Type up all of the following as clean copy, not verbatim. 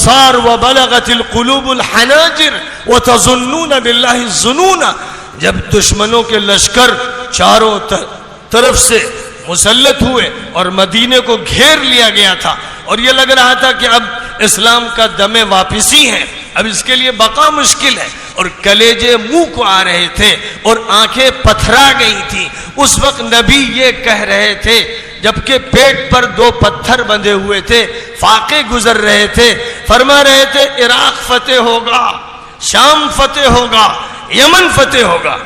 الابصار وبلغت القلوب الحناجر وتظنون بالله الظنون. جب دشمنوں کے لشکر چاروں طرف سے مسلط ہوئے اور مدینے کو گھیر لیا گیا تھا اور یہ لگ رہا تھا کہ اب اسلام کا دم واپسی ہے, اب اس کے لیے بقا مشکل ہے, اور کلیجے منہ کو آ رہے تھے اور آنکھیں پتھرا گئی تھی, اس وقت نبی یہ کہہ رہے تھے جبکہ پیٹ پر 2 پتھر بندھے ہوئے تھے, فاقے گزر رہے تھے, فرما رہے تھے عراق فتح ہوگا, شام فتح ہوگا, یمن فتح ہوگا.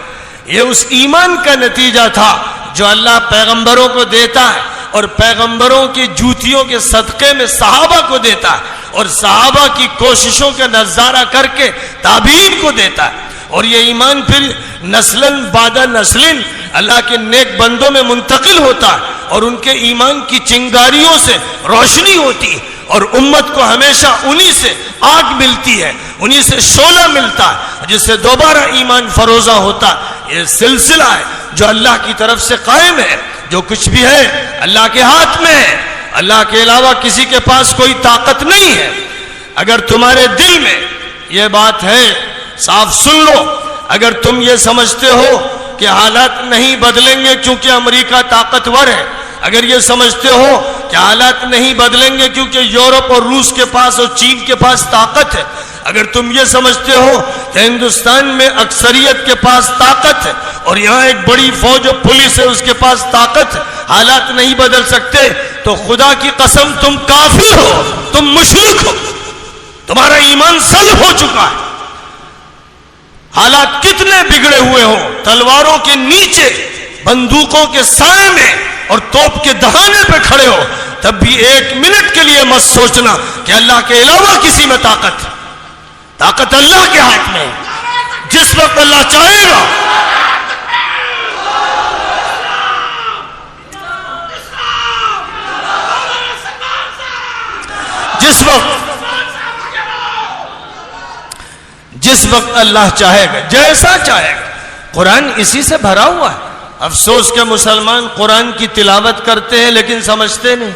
یہ اس ایمان کا نتیجہ تھا جو اللہ پیغمبروں کو دیتا ہے اور پیغمبروں کی جوتیوں کے صدقے میں صحابہ کو دیتا ہے اور صحابہ کی کوششوں کا نظارہ کر کے تابعین کو دیتا ہے, اور یہ ایمان پھر نسلاً بعد نسلاً اللہ کے نیک بندوں میں منتقل ہوتا ہے اور ان کے ایمان کی چنگاریوں سے روشنی ہوتی ہے اور امت کو ہمیشہ انہی سے آگ ملتی ہے, انہی سے شعلہ ملتا ہے جس سے دوبارہ ایمان فروزہ ہوتا ہے. یہ سلسلہ ہے جو اللہ کی طرف سے قائم ہے. جو کچھ بھی ہے اللہ کے ہاتھ میں ہے, اللہ کے علاوہ کسی کے پاس کوئی طاقت نہیں ہے. اگر تمہارے دل میں یہ بات ہے صاف سن لو, اگر تم یہ سمجھتے ہو کہ حالات نہیں بدلیں گے کیونکہ امریکہ طاقتور ہے, اگر یہ سمجھتے ہو کہ حالات نہیں بدلیں گے کیونکہ یورپ اور روس کے پاس اور چین کے پاس طاقت ہے, اگر تم یہ سمجھتے ہو کہ ہندوستان میں اکثریت کے پاس طاقت ہے اور یہاں ایک بڑی فوج اور پولیس ہے اس کے پاس طاقت ہے, حالات نہیں بدل سکتے, تو خدا کی قسم تم کافر ہو, تم مشرک ہو, تمہارا ایمان سلب ہو چکا ہے. حالات کتنے بگڑے ہوئے ہوں, تلواروں کے نیچے, بندوقوں کے سائے میں اور توپ کے دہانے پہ کھڑے ہو, تب بھی 1 منٹ کے لیے مت سوچنا کہ اللہ کے علاوہ کسی میں طاقت ہے. طاقت اللہ کے ہاتھ میں ہے, جس وقت اللہ چاہے گا. جس وقت اللہ چاہے گا, جیسا چاہے گا. قرآن اسی سے بھرا ہوا ہے. افسوس کہ مسلمان قرآن کی تلاوت کرتے ہیں لیکن سمجھتے نہیں,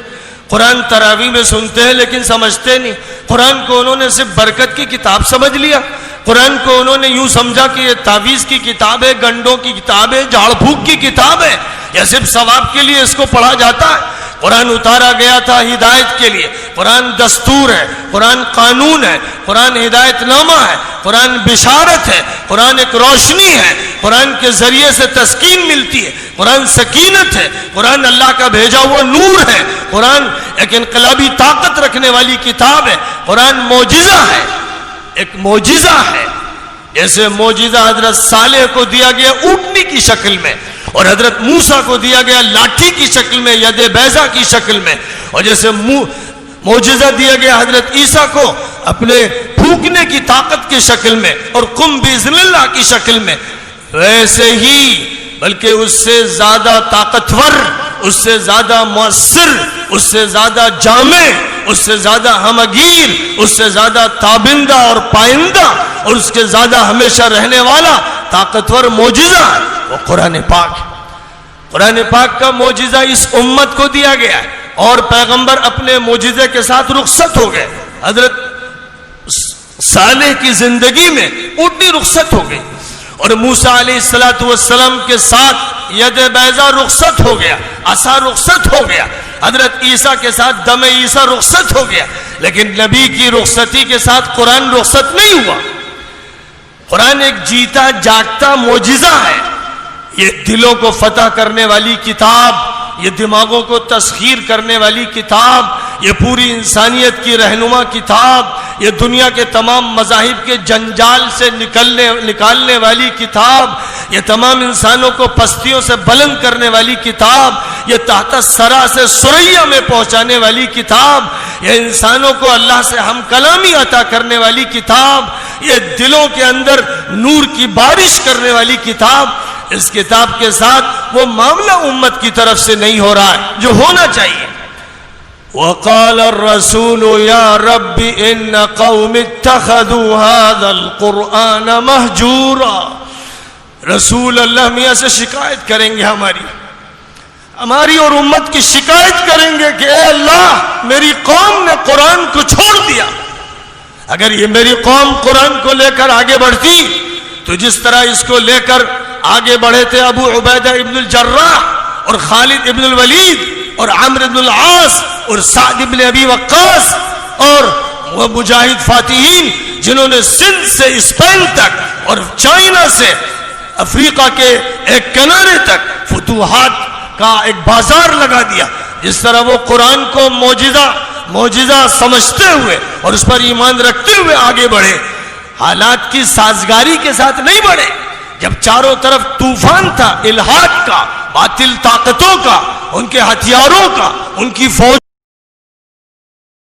قرآن تراویح میں سنتے ہیں لیکن سمجھتے نہیں. قرآن کو انہوں نے صرف برکت کی کتاب سمجھ لیا, قرآن کو انہوں نے یوں سمجھا کہ یہ تعویذ کی کتاب ہے, گنڈوں کی کتاب ہے, جھاڑ پھونک کی کتاب ہے, یا صرف ثواب کے لیے اس کو پڑھا جاتا ہے. قرآن اتارا گیا تھا ہدایت کے لیے, قرآن دستور ہے, قرآن قانون ہے, قرآن ہدایت نامہ ہے, قرآن بشارت ہے, قرآن ایک روشنی ہے, قرآن کے ذریعے سے تسکین ملتی ہے, قرآن سکینت ہے, قرآن اللہ کا بھیجا ہوا نور ہے, قرآن ایک انقلابی طاقت رکھنے والی کتاب ہے, قرآن معجزہ ہے, ایک معجزہ ہے. جیسے معجزہ حضرت صالح کو دیا گیا اونٹنی کی شکل میں, اور حضرت موسیٰ کو دیا گیا لاٹھی کی شکل میں, ید بیضا کی شکل میں, اور جیسے معجزہ دیا گیا حضرت عیسیٰ کو اپنے پھونکنے کی طاقت کی شکل میں اور قم باذن اللہ کی شکل میں, ویسے ہی بلکہ اس سے زیادہ طاقتور, اس سے زیادہ مؤثر, اس سے زیادہ جامع, اس سے زیادہ ہمگیر, اس سے زیادہ تابندہ اور پائندہ, اور اس کے زیادہ ہمیشہ رہنے والا طاقتور معجزہ ہے وہ قرآن پاک. قرآن پاک کا معجزہ اس امت کو دیا گیا ہے, اور پیغمبر اپنے معجزے کے ساتھ رخصت ہو گئے. حضرت صالح کی زندگی میں اونٹنی رخصت ہو گئی, اور موسیٰ علیہ السلام کے ساتھ ید بیضا رخصت ہو گیا, عصا رخصت ہو گیا. حضرت عیسیٰ کے ساتھ دم عیسیٰ رخصت ہو گیا, لیکن نبی کی رخصتی کے ساتھ قرآن رخصت نہیں ہوا. قرآن ایک جیتا جاگتا معجزہ ہے, یہ دلوں کو فتح کرنے والی کتاب, یہ دماغوں کو تسخیر کرنے والی کتاب, یہ پوری انسانیت کی رہنما کتاب, یہ دنیا کے تمام مذاہب کے جنجال سے نکالنے والی کتاب, یہ تمام انسانوں کو پستیوں سے بلند کرنے والی کتاب, یہ تحت سرا سے سریا میں پہنچانے والی کتاب, یہ انسانوں کو اللہ سے ہم کلامی عطا کرنے والی کتاب, یہ دلوں کے اندر نور کی بارش کرنے والی کتاب. اس کتاب کے ساتھ وہ معاملہ امت کی طرف سے نہیں ہو رہا ہے جو ہونا چاہیے. وقال الرسول يا رب ان قوم اتخذوا هذا القرآن مهجورا. رسول اللہ میاں سے شکایت کریں گے, ہماری اور امت کی شکایت کریں گے کہ اے اللہ میری قوم نے قرآن کو چھوڑ دیا, اگر یہ میری قوم قرآن کو لے کر آگے بڑھتی تو جس طرح اس کو لے کر آگے بڑھے تھے ابو عبیدہ ابن الجراح اور خالد ابن الولید اور عمرو ابن العاص اور سعد ابن ابی وقاص اور وہ مجاہد فاتحین جنہوں نے سندھ سے اسپین تک اور چائنا سے افریقہ کے ایک کنارے تک فتوحات کا ایک بازار لگا دیا، جس طرح وہ قرآن کو معجزہ سمجھتے ہوئے اور اس پر ایمان رکھتے ہوئے آگے بڑھے، حالات کی سازگاری کے ساتھ نہیں بڑھے۔ جب چاروں طرف طوفان تھا الحاد کا، باطل طاقتوں کا، ان کے ہتھیاروں کا، ان کی فوج